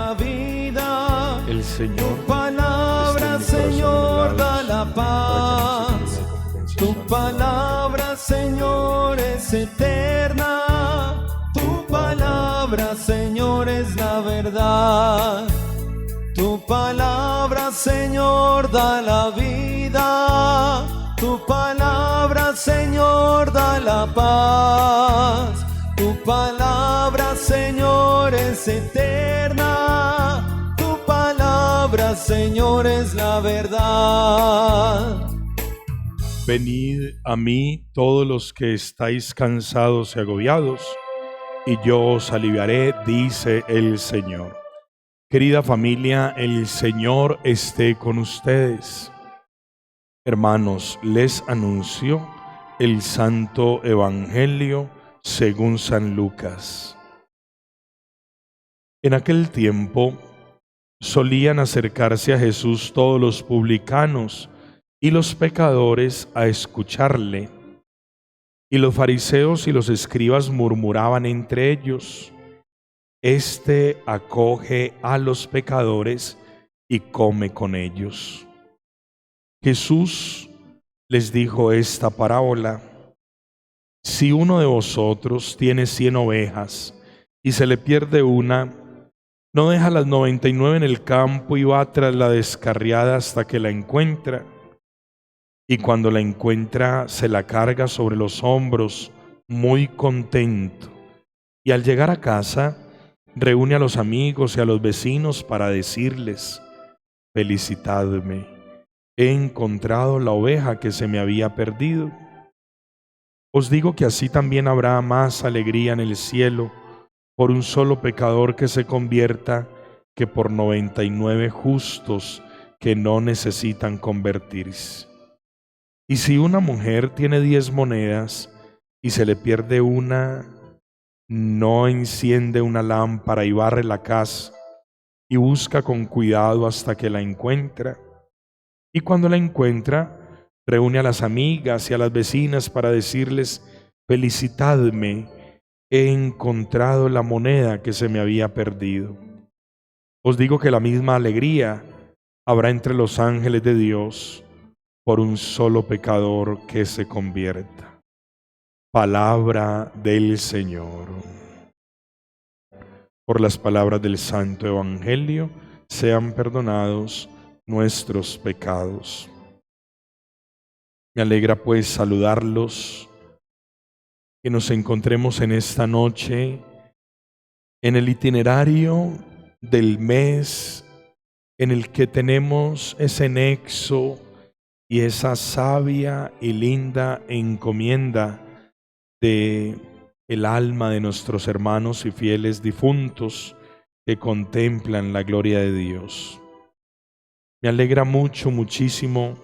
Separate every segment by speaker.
Speaker 1: la vida.
Speaker 2: El Señor
Speaker 1: Tu palabra, Señor, da la paz. Tu palabra, Señor, es eterna. Tu palabra, Señor, es la verdad. Tu palabra, Señor, da la vida. Tu palabra, Señor, da la paz. Tu palabra, Señor, es eterna. Tu palabra, Señor, es la verdad.
Speaker 2: Venid a mí todos los que estáis cansados y agobiados, y yo os aliviaré, dice el Señor. Querida familia, el Señor esté con ustedes. Hermanos, les anuncio el Santo Evangelio según San Lucas. En aquel tiempo solían acercarse a Jesús todos los publicanos y los pecadores a escucharle. Y los fariseos y los escribas murmuraban entre ellos: Este acoge a los pecadores y come con ellos. Jesús les dijo esta parábola: Si uno de vosotros tiene 100 ovejas y se le pierde una, ¿no deja las 99 en el campo y va tras la descarriada hasta que la encuentra? Y cuando la encuentra, se la carga sobre los hombros, muy contento. Y al llegar a casa, reúne a los amigos y a los vecinos para decirles: Felicitadme, he encontrado la oveja que se me había perdido. Os digo que así también habrá más alegría en el cielo por un solo pecador que se convierta que por 99 justos que no necesitan convertirse. Y si una mujer tiene 10 monedas y se le pierde una, no enciende una lámpara y barre la casa y busca con cuidado hasta que la encuentra. Y cuando la encuentra, reúne a las amigas y a las vecinas para decirles: Felicitadme, he encontrado la moneda que se me había perdido. Os digo que la misma alegría habrá entre los ángeles de Dios por un solo pecador que se convierta. Palabra del Señor. Por las palabras del Santo Evangelio sean perdonados nuestros pecados. Me alegra pues saludarlos, que nos encontremos en esta noche en el itinerario del mes en el que tenemos ese nexo y esa sabia y linda encomienda de el alma de nuestros hermanos y fieles difuntos que contemplan la gloria de Dios. Me alegra muchísimo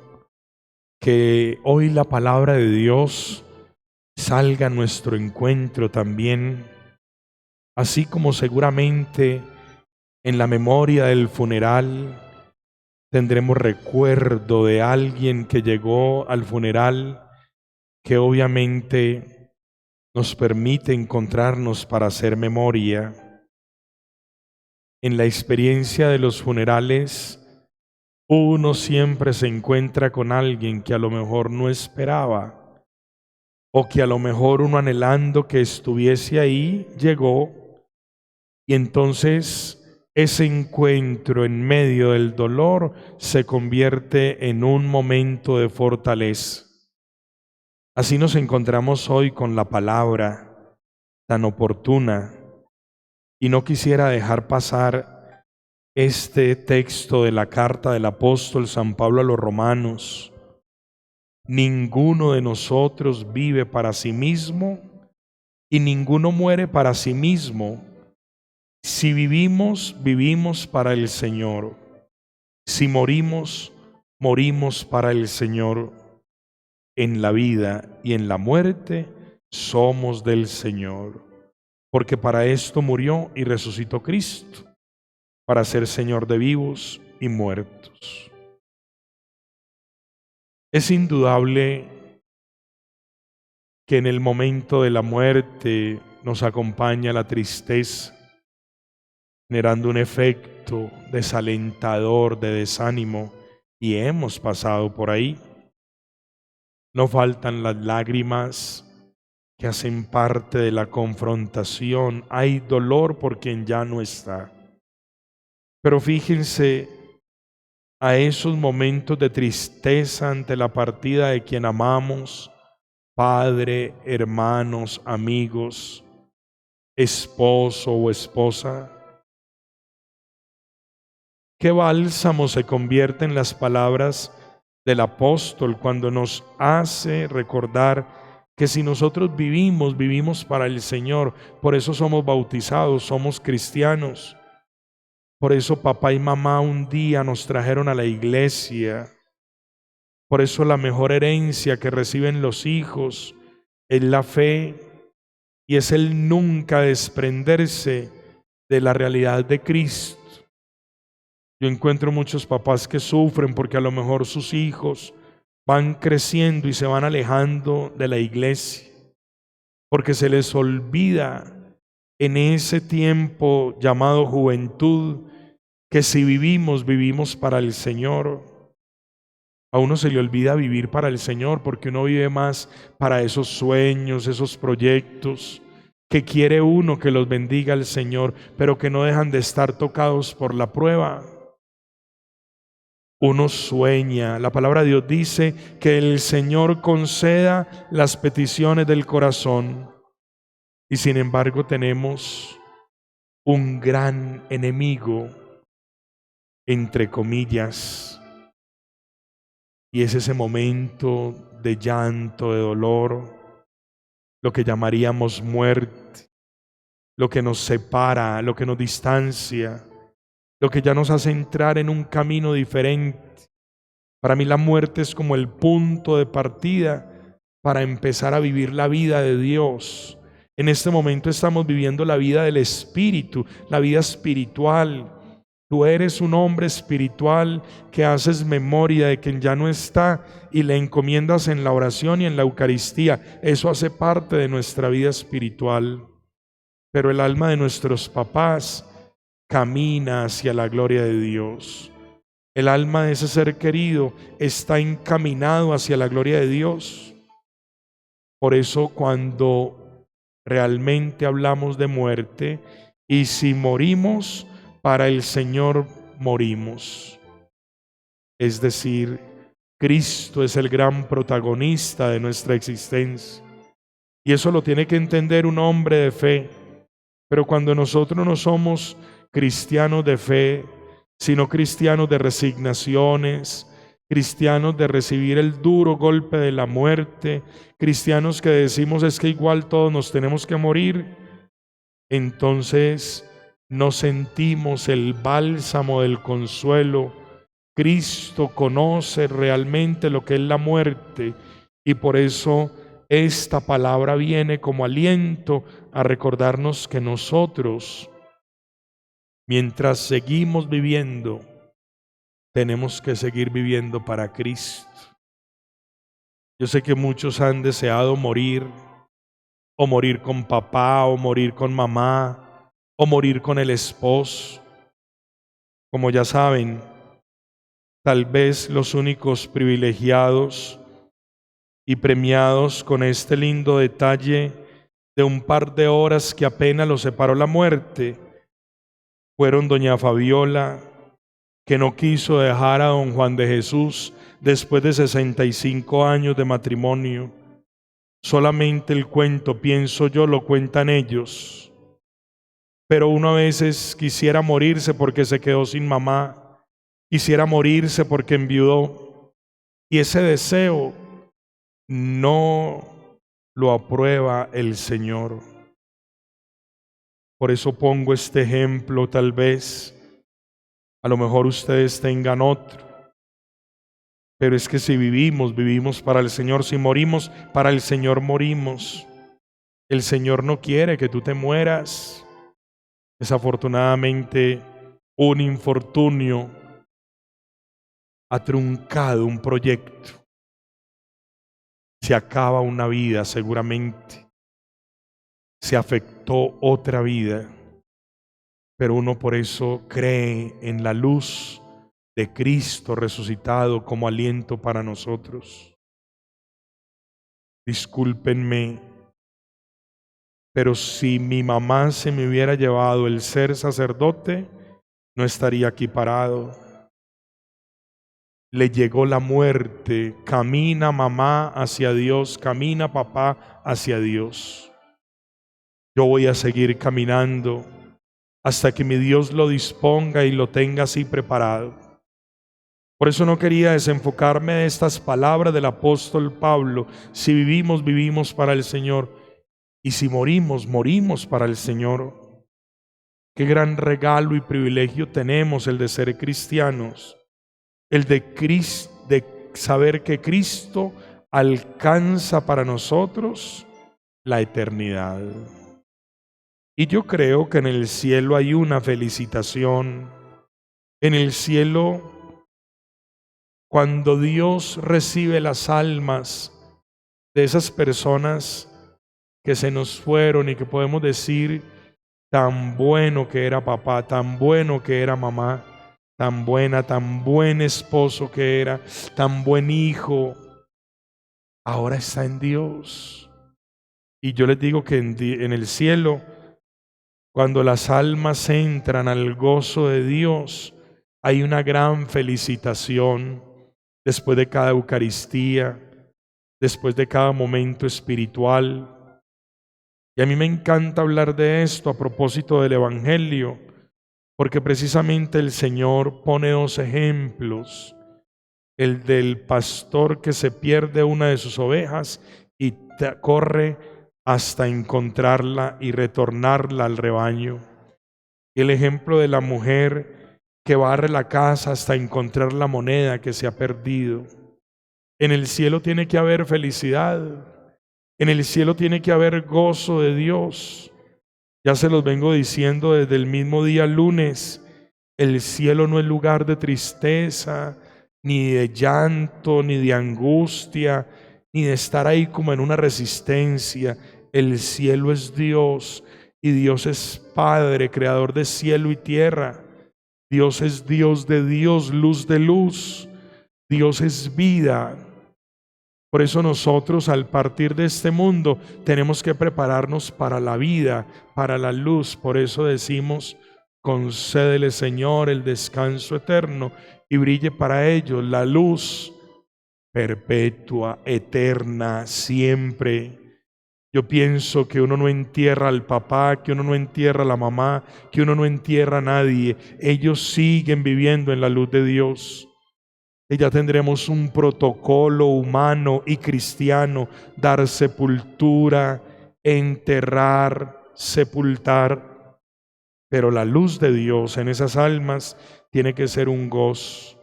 Speaker 2: que hoy la palabra de Dios salga a nuestro encuentro también, así como seguramente en la memoria del funeral tendremos recuerdo de alguien que llegó al funeral, que obviamente nos permite encontrarnos para hacer memoria. En la experiencia de los funerales, uno siempre se encuentra con alguien que a lo mejor no esperaba, o que a lo mejor uno anhelando que estuviese ahí, llegó, y entonces ese encuentro en medio del dolor se convierte en un momento de fortaleza. Así nos encontramos hoy con la palabra tan oportuna, y no quisiera dejar pasar este texto de la carta del apóstol San Pablo a los Romanos. Ninguno de nosotros vive para sí mismo y ninguno muere para sí mismo. Si vivimos, vivimos para el Señor. Si morimos, morimos para el Señor. En la vida y en la muerte somos del Señor, porque para esto murió y resucitó Cristo, para ser Señor de vivos y muertos. Es indudable que en el momento de la muerte nos acompaña la tristeza, generando un efecto desalentador, de desánimo, y hemos pasado por ahí. No faltan las lágrimas que hacen parte de la confrontación. Hay dolor por quien ya no está. Pero fíjense, a esos momentos de tristeza ante la partida de quien amamos, padre, hermanos, amigos, esposo o esposa, qué bálsamo se convierte en las palabras del apóstol cuando nos hace recordar que si nosotros vivimos, vivimos para el Señor. Por eso somos bautizados, somos cristianos. Por eso papá y mamá un día nos trajeron a la iglesia. Por eso la mejor herencia que reciben los hijos es la fe y es el nunca desprenderse de la realidad de Cristo. Yo encuentro muchos papás que sufren porque a lo mejor sus hijos van creciendo y se van alejando de la iglesia, porque se les olvida en ese tiempo llamado juventud que si vivimos, vivimos para el Señor. A uno se le olvida vivir para el Señor porque uno vive más para esos sueños, esos proyectos que quiere uno que los bendiga el Señor, pero que no dejan de estar tocados por la prueba. Uno sueña, la palabra de Dios dice que el Señor conceda las peticiones del corazón, y sin embargo tenemos un gran enemigo, entre comillas, y es ese momento de llanto, de dolor, lo que llamaríamos muerte, lo que nos separa, lo que nos distancia, lo que ya nos hace entrar en un camino diferente. Para mí la muerte es como el punto de partida para empezar a vivir la vida de Dios. En este momento estamos viviendo la vida del Espíritu, la vida espiritual. Tú eres un hombre espiritual que haces memoria de quien ya no está y le encomiendas en la oración y en la Eucaristía. Eso hace parte de nuestra vida espiritual. Pero el alma de nuestros papás camina hacia la gloria de Dios. El alma de ese ser querido está encaminado hacia la gloria de Dios. Por eso cuando realmente hablamos de muerte, y si morimos, para el Señor morimos. Es decir, Cristo es el gran protagonista de nuestra existencia. Y eso lo tiene que entender un hombre de fe. Pero cuando nosotros no somos cristianos de fe, sino cristianos de resignaciones, cristianos de recibir el duro golpe de la muerte, cristianos que decimos es que igual todos nos tenemos que morir, entonces no sentimos el bálsamo del consuelo. Cristo conoce realmente lo que es la muerte y por eso esta palabra viene como aliento a recordarnos que nosotros, mientras seguimos viviendo, tenemos que seguir viviendo para Cristo. Yo sé que muchos han deseado morir, o morir con papá, o morir con mamá, o morir con el esposo. Como ya saben, tal vez los únicos privilegiados y premiados con este lindo detalle de un par de horas que apenas los separó la muerte fueron doña Fabiola, que no quiso dejar a don Juan de Jesús después de 65 años de matrimonio. Solamente el cuento, pienso yo, lo cuentan ellos. Pero uno a veces quisiera morirse porque se quedó sin mamá, quisiera morirse porque enviudó, y ese deseo no lo aprueba el Señor. Por eso pongo este ejemplo, tal vez, a lo mejor ustedes tengan otro, pero es que si vivimos, vivimos para el Señor. Si morimos, para el Señor morimos. El Señor no quiere que tú te mueras. Desafortunadamente, un infortunio ha truncado un proyecto. Se acaba una vida seguramente. Se afectó otra vida. pero uno por eso cree en la luz de Cristo resucitado como aliento para nosotros. Discúlpenme, pero si mi mamá se me hubiera llevado el ser sacerdote, no estaría aquí parado. Le llegó la muerte. Camina mamá hacia Dios, camina papá hacia Dios. Yo voy a seguir caminando hasta que mi Dios lo disponga y lo tenga así preparado. Por eso no quería desenfocarme de estas palabras del apóstol Pablo. Si vivimos, vivimos para el Señor, y si morimos, morimos para el Señor. Qué gran regalo y privilegio tenemos el de ser cristianos, el de saber que Cristo alcanza para nosotros la eternidad. Y yo creo que en el cielo hay una felicitación. En el cielo, cuando Dios recibe las almas de esas personas que se nos fueron y que podemos decir, tan bueno que era papá, tan bueno que era mamá, tan buen esposo que era, tan buen hijo, ahora está en Dios. Y yo les digo que en el cielo, cuando las almas entran al gozo de Dios, hay una gran felicitación después de cada Eucaristía, después de cada momento espiritual. Y a mí me encanta hablar de esto a propósito del Evangelio, porque precisamente el Señor pone dos ejemplos: el del pastor que se pierde una de sus ovejas y corre hasta encontrarla y retornarla al rebaño, y el ejemplo de la mujer que barre la casa hasta encontrar la moneda que se ha perdido. En el cielo tiene que haber felicidad, en el cielo tiene que haber gozo de Dios. Ya se los vengo diciendo desde el mismo día lunes, el cielo no es lugar de tristeza, ni de llanto, ni de angustia, ni de estar ahí como en una resistencia. El cielo es Dios, y Dios es Padre, creador de cielo y tierra. Dios es Dios de Dios, luz de luz. Dios es vida. Por eso nosotros, al partir de este mundo, tenemos que prepararnos para la vida, para la luz. Por eso decimos, concédele, Señor, el descanso eterno, y brille para ellos la luz perpetua, eterna, siempre. Yo pienso que uno no entierra al papá, que uno no entierra a la mamá, que uno no entierra a nadie. Ellos siguen viviendo en la luz de Dios. Y ya tendremos un protocolo humano y cristiano: dar sepultura, enterrar, sepultar. Pero la luz de Dios en esas almas tiene que ser un gozo.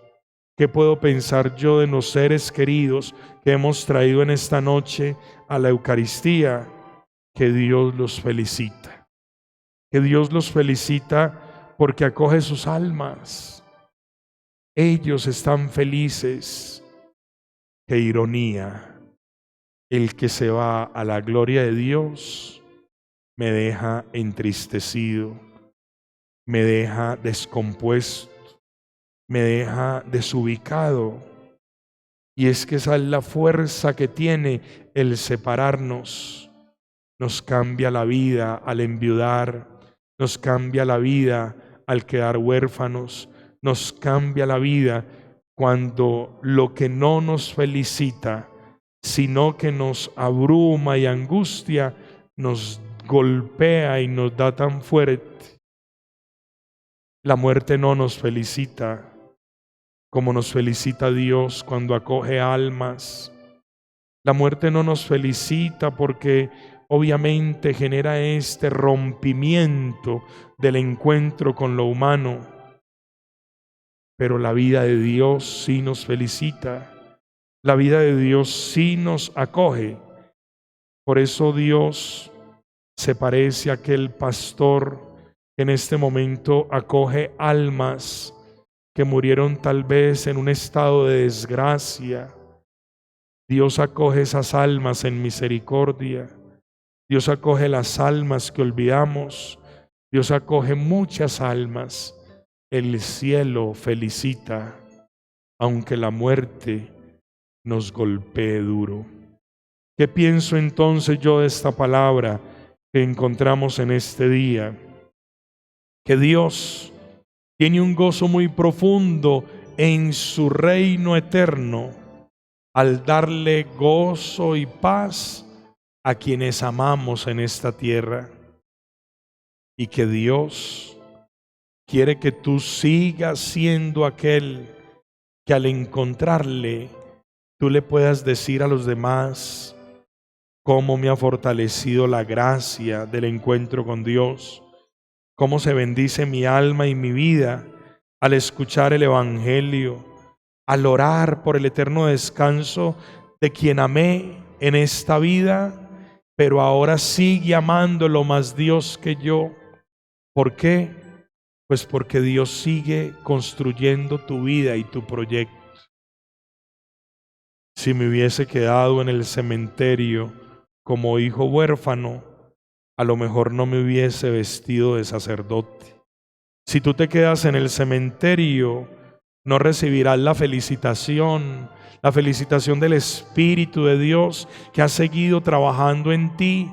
Speaker 2: ¿Qué puedo pensar yo de los seres queridos que hemos traído en esta noche a la Eucaristía? Que Dios los felicita. Que Dios los felicita porque acoge sus almas. Ellos están felices. Qué ironía. El que se va a la gloria de Dios me deja entristecido, me deja descompuesto, me deja desubicado. Y es que esa es la fuerza que tiene el separarnos. Nos cambia la vida al enviudar, nos cambia la vida al quedar huérfanos, nos cambia la vida cuando lo que no nos felicita, sino que nos abruma y angustia, nos golpea y nos da tan fuerte. La muerte no nos felicita como nos felicita Dios cuando acoge almas. La muerte no nos felicita porque obviamente genera este rompimiento del encuentro con lo humano. Pero la vida de Dios sí nos felicita. La vida de Dios sí nos acoge. Por eso Dios se parece a aquel pastor que en este momento acoge almas que murieron tal vez en un estado de desgracia. Dios acoge esas almas en misericordia. Dios acoge las almas que olvidamos. Dios acoge muchas almas. El cielo felicita, aunque la muerte nos golpee duro. ¿Qué pienso entonces yo de esta palabra que encontramos en este día? Que Dios tiene un gozo muy profundo en su reino eterno al darle gozo y paz a quienes amamos en esta tierra, y que Dios quiere que tú sigas siendo aquel que al encontrarle tú le puedas decir a los demás cómo me ha fortalecido la gracia del encuentro con Dios, cómo se bendice mi alma y mi vida al escuchar el Evangelio, al orar por el eterno descanso de quien amé en esta vida, pero ahora sigue amándolo más Dios que yo. ¿Por qué? Pues porque Dios sigue construyendo tu vida y tu proyecto. Si me hubiese quedado en el cementerio como hijo huérfano, a lo mejor no me hubiese vestido de sacerdote. Si tú te quedas en el cementerio, no recibirás la felicitación del Espíritu de Dios que ha seguido trabajando en ti.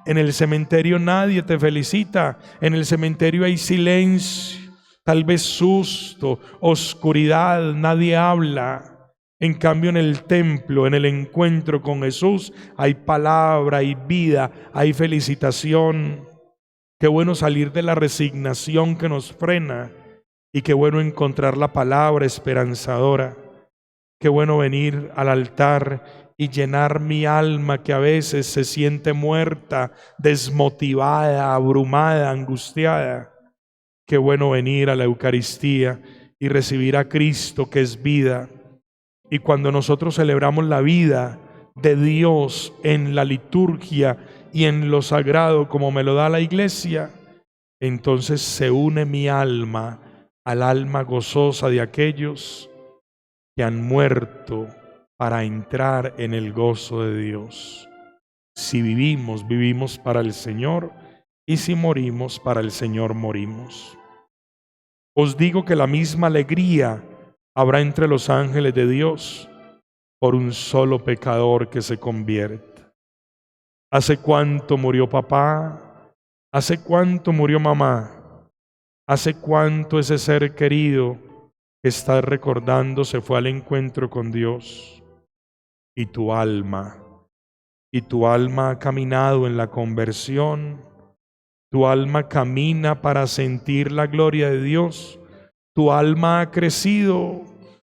Speaker 2: En el cementerio nadie te felicita, en el cementerio hay silencio, tal vez susto, oscuridad, nadie habla. En cambio, en el templo, en el encuentro con Jesús, hay palabra, hay vida, hay felicitación. Qué bueno salir de la resignación que nos frena, y qué bueno encontrar la palabra esperanzadora. Qué bueno venir al altar y llenar mi alma que a veces se siente muerta, desmotivada, abrumada, angustiada. Qué bueno venir a la Eucaristía y recibir a Cristo, que es vida. Y cuando nosotros celebramos la vida de Dios en la liturgia y en lo sagrado como me lo da la Iglesia, entonces se une mi alma al alma gozosa de aquellos que han muerto para entrar en el gozo de Dios. Si vivimos, vivimos para el Señor, y si morimos, para el Señor morimos. Os digo que la misma alegría habrá entre los ángeles de Dios por un solo pecador que se convierta. ¿Hace cuánto murió papá? ¿Hace cuánto murió mamá? ¿Hace cuánto ese ser querido que estás recordando se fue al encuentro con Dios? Y tu alma ha caminado en la conversión, tu alma camina para sentir la gloria de Dios, tu alma ha crecido,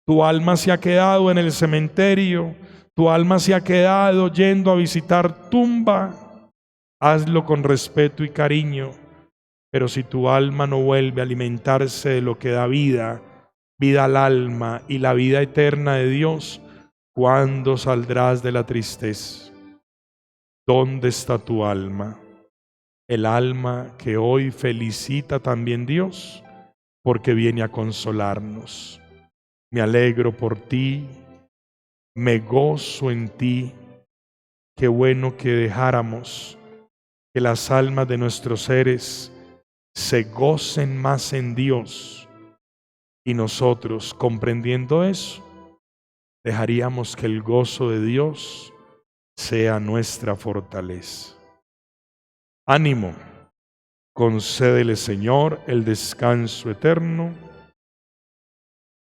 Speaker 2: tu alma se ha quedado en el cementerio, tu alma se ha quedado yendo a visitar tumba. Hazlo con respeto y cariño, pero si tu alma no vuelve a alimentarse de lo que da vida, vida al alma y la vida eterna de Dios, ¿cuándo saldrás de la tristeza? ¿Dónde está tu alma? El alma que hoy felicita también Dios, porque viene a consolarnos. Me alegro por ti, me gozo en ti. Qué bueno que dejáramos que las almas de nuestros seres se gocen más en Dios, y nosotros, comprendiendo eso, dejaríamos que el gozo de Dios sea nuestra fortaleza. Ánimo, concédele, Señor, el descanso eterno.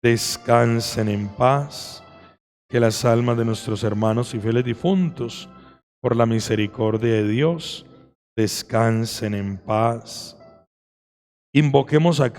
Speaker 2: Descansen en paz, que las almas de nuestros hermanos y fieles difuntos, por la misericordia de Dios, descansen en paz. Invoquemos a Cristo.